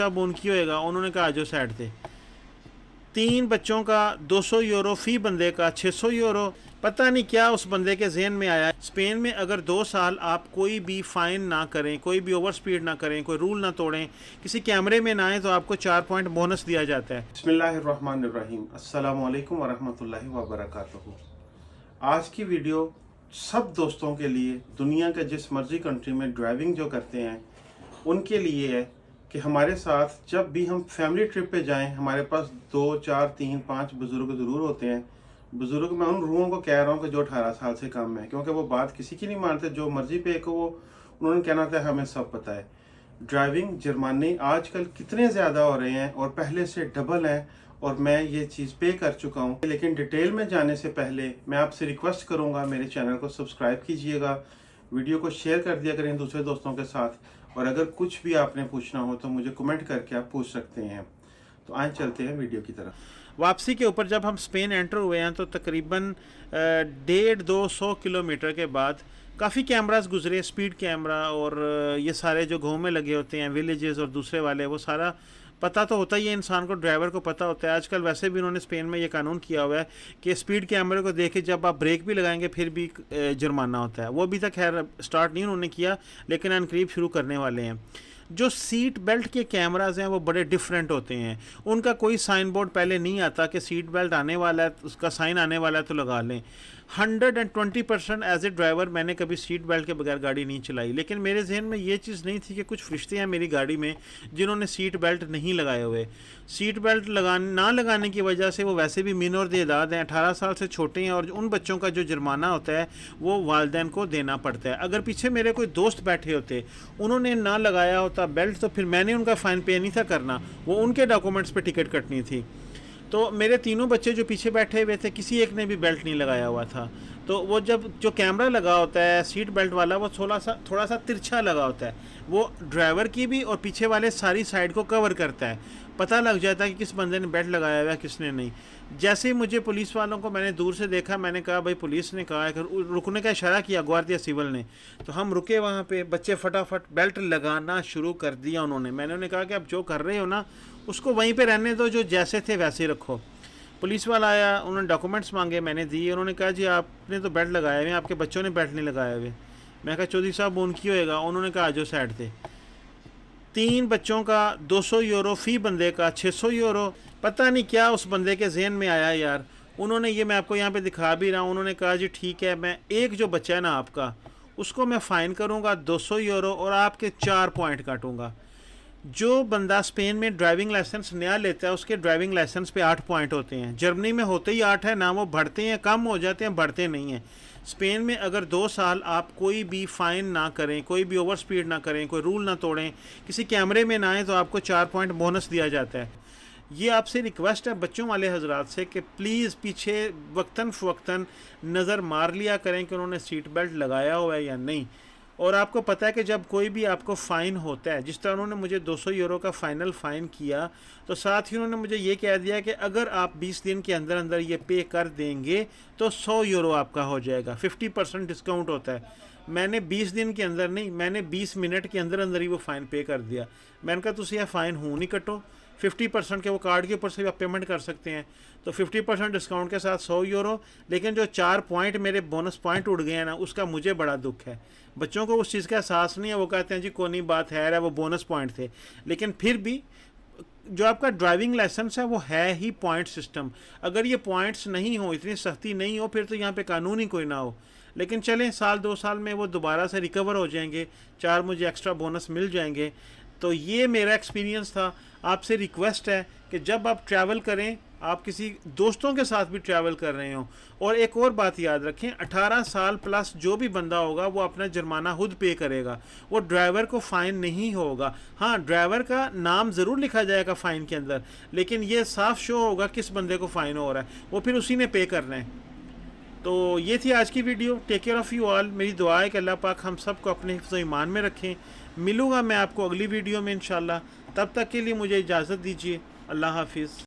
Bone की होएगा। उन्होंने कहा जो साइड थे 3 बच्चों का 200 यूरो फी बंदे का 600 यूरो। पता नहीं क्या उस बंदे के जहन में आया। स्पेन में अगर 2 साल आप कोई भी फ़ाइन ना करें, कोई भी ओवर स्पीड ना करें, कोई रूल ना तोड़ें, किसी कैमरे में ना आए, तो आपको 4 पॉइंट बोनस दिया जाता है। बिस्मिल्लाहिर्रहमानिर्रहीम, अस्सलामु अलैकुम वरहमतुल्लाहि वबरकातुहू। आज की वीडियो सब दोस्तों के लिए, दुनिया के जिस मर्जी कंट्री में ड्राइविंग जो करते हैं उनके लिए है कि हमारे साथ जब भी हम फैमिली ट्रिप पे जाएं, हमारे पास 2, 4, 3, 5 बुज़ुर्ग ज़रूर होते हैं। बुज़ुर्ग मैं उन रूहों को कह रहा हूँ कि जो 18 साल से कम है, क्योंकि वो बात किसी की नहीं मानते। जो मर्जी पे को वो उन्होंने कहना था हमें सब पता है। ड्राइविंग जुर्माने आजकल कितने ज़्यादा हो रहे हैं और पहले से डबल हैं, और मैं ये चीज़ पे कर चुका हूँ। लेकिन डिटेल में जाने से पहले मैं आपसे रिक्वेस्ट करूँगा, मेरे चैनल को सब्सक्राइब कीजिएगा, वीडियो को शेयर कर दिया करें दूसरे दोस्तों के साथ, और अगर कुछ भी आपने पूछना हो तो मुझे कमेंट करके आप पूछ सकते हैं। तो आए चलते हैं वीडियो की तरफ। वापसी के ऊपर जब हम स्पेन एंटर हुए हैं तो तकरीबन 150-200 किलोमीटर के बाद काफ़ी कैमरास गुजरे, स्पीड कैमरा और ये सारे जो गाँव में लगे होते हैं विलेजेस और दूसरे वाले, वो सारा पता तो होता ही है इंसान को, ड्राइवर को पता होता है। आजकल वैसे भी उन्होंने स्पेन में ये कानून किया हुआ है कि स्पीड कैमरे को देख के जब आप ब्रेक भी लगाएंगे फिर भी जुर्माना होता है। वो अभी तक खैर स्टार्ट नहीं उन्होंने किया, लेकिन अनकरीब शुरू करने वाले हैं। जो सीट बेल्ट के कैमराज हैं वो बड़े डिफरेंट होते हैं। उनका कोई साइन बोर्ड पहले नहीं आता कि सीट बेल्ट आने वाला है, उसका साइन आने वाला है तो लगा लें। 120% एज ए ड्राइवर मैंने कभी सीट बेल्ट के बगैर गाड़ी नहीं चलाई, लेकिन मेरे जहन में ये चीज़ नहीं थी कि कुछ फरिश्ते हैं मेरी गाड़ी में जिन्होंने सीट बेल्ट नहीं लगाए हुए। सीट बेल्ट ना लगाने की वजह से वो वैसे भी मिनर देदाद हैं, 18 साल से छोटे हैं, और उन बच्चों का जो जुर्माना होता है वो वालिदैन को देना पड़ता है। अगर पीछे मेरे कोई दोस्त बैठे होते, उन्होंने ना लगाया होता बेल्ट, तो फिर मैंने उनका फ़ाइन पे नहीं था करना, वो उनके डॉक्यूमेंट्स पे टिकट कटनी थी। तो मेरे तीनों बच्चे जो पीछे बैठे हुए थे, किसी एक ने भी बेल्ट नहीं लगाया हुआ था। तो वो जब जो कैमरा लगा होता है सीट बेल्ट वाला, वो थोड़ा सा तिरछा लगा होता है, वो ड्राइवर की भी और पीछे वाले सारी साइड को कवर करता है। पता लग जाता है कि किस बंदे ने बेल्ट लगाया हुआ है, किसने नहीं। जैसे ही मुझे पुलिस वालों को मैंने दूर से देखा, मैंने कहा भाई पुलिस ने कहा है कि रुकने का इशारा किया, ग्वार्डिया सिविल ने, तो हम रुके वहाँ पे। बच्चे फटाफट बेल्ट लगाना शुरू कर दिया उन्होंने। मैंने उन्हें कहा कि आप जो कर रहे हो ना उसको वहीं पे रहने दो, जो जैसे थे वैसे रखो। पुलिस वाला आया, उन्होंने डॉक्यूमेंट्स मांगे, मैंने दिए। उन्होंने कहा जी आपने तो बेल्ट लगाए हुए, आपके बच्चों ने बेल्ट नहीं लगाए हुए। मैं कहा चौधरी साहब उनकी होएगा। उन्होंने कहा जो साइड थे 3 बच्चों का 200 यूरो फी बंदे का 600 यूरो। पता नहीं क्या उस बंदे के जहन में आया यार। उन्होंने, ये मैं आपको यहाँ पे दिखा भी रहा हूँ, उन्होंने कहा जी ठीक है, मैं एक जो बच्चा है ना आपका, उसको मैं फ़ाइन करूँगा 200 यूरो और आपके 4 पॉइंट काटूँगा। जो बंदा स्पेन में ड्राइविंग लाइसेंस नया लेता है उसके ड्राइविंग लाइसेंस पे 8 पॉइंट होते हैं। जर्मनी में होते ही 8 है ना, वो बढ़ते हैं, कम हो जाते हैं, बढ़ते नहीं हैं। स्पेन में अगर 2 साल आप कोई भी फ़ाइन ना करें, कोई भी ओवर स्पीड ना करें, कोई रूल ना तोड़ें, किसी कैमरे में ना आए, तो आपको 4 पॉइंट बोनस दिया जाता है। ये आपसे रिक्वेस्ट है बच्चों वाले हजरात से कि प्लीज़ पीछे वक्तन फ़वक्तन नज़र मार लिया करें कि उन्होंने सीट बेल्ट लगाया हुआ है या नहीं। और आपको पता है कि जब कोई भी आपको फ़ाइन होता है, जिस तरह उन्होंने मुझे 200 यूरो का फ़ाइनल फ़ाइन किया, तो साथ ही उन्होंने मुझे ये कह दिया कि अगर आप 20 दिन के अंदर अंदर ये पे कर देंगे तो 100 यूरो आपका हो जाएगा, 50% डिस्काउंट होता है। मैंने 20 दिन के अंदर नहीं, मैंने 20 मिनट के अंदर अंदर ही वो फ़ाइन पे कर दिया। मैंने कहा तुम यह फ़ाइन हूँ नहीं कटो, 50% के वो कार्ड के ऊपर से भी आप पेमेंट कर सकते हैं। तो 50% डिस्काउंट के साथ 100 यूरो। लेकिन जो 4 पॉइंट मेरे बोनस पॉइंट उड़ गए हैं ना, उसका मुझे बड़ा दुख है। बच्चों को उस चीज़ का एहसास नहीं है, वो कहते हैं जी कोई नहीं बात है, वो बोनस पॉइंट थे। लेकिन फिर भी जो आपका ड्राइविंग लाइसेंस है वो है ही पॉइंट सिस्टम। अगर ये पॉइंट्स नहीं हो, इतनी सख्ती नहीं हो, फिर तो यहाँ पे कानून ही कोई ना हो। लेकिन चलें, 1-2 साल में वो दोबारा से रिकवर हो जाएंगे, 4 मुझे एक्स्ट्रा बोनस मिल जाएंगे। तो ये मेरा एक्सपीरियंस था। आपसे रिक्वेस्ट है कि जब आप ट्रैवल करें, आप किसी दोस्तों के साथ भी ट्रैवल कर रहे हो, और एक और बात याद रखें, 18 साल प्लस जो भी बंदा होगा वो अपना जुर्माना खुद पे करेगा, वो ड्राइवर को फ़ाइन नहीं होगा। हाँ, ड्राइवर का नाम ज़रूर लिखा जाएगा फ़ाइन के अंदर, लेकिन ये साफ शो होगा किस बंदे को फ़ाइन हो रहा है, वो फिर उसी ने पे करना है। तो ये थी आज की video. Take care of you all. मेरी दुआ है कि अल्लाह पाक हम सब को अपने हिफ्ज़ ईमान में रखें। मिलूँगा मैं आपको अगली वीडियो में इंशाल्लाह। तब तक के लिए मुझे इजाज़त दीजिए। अल्लाह हाफिज़।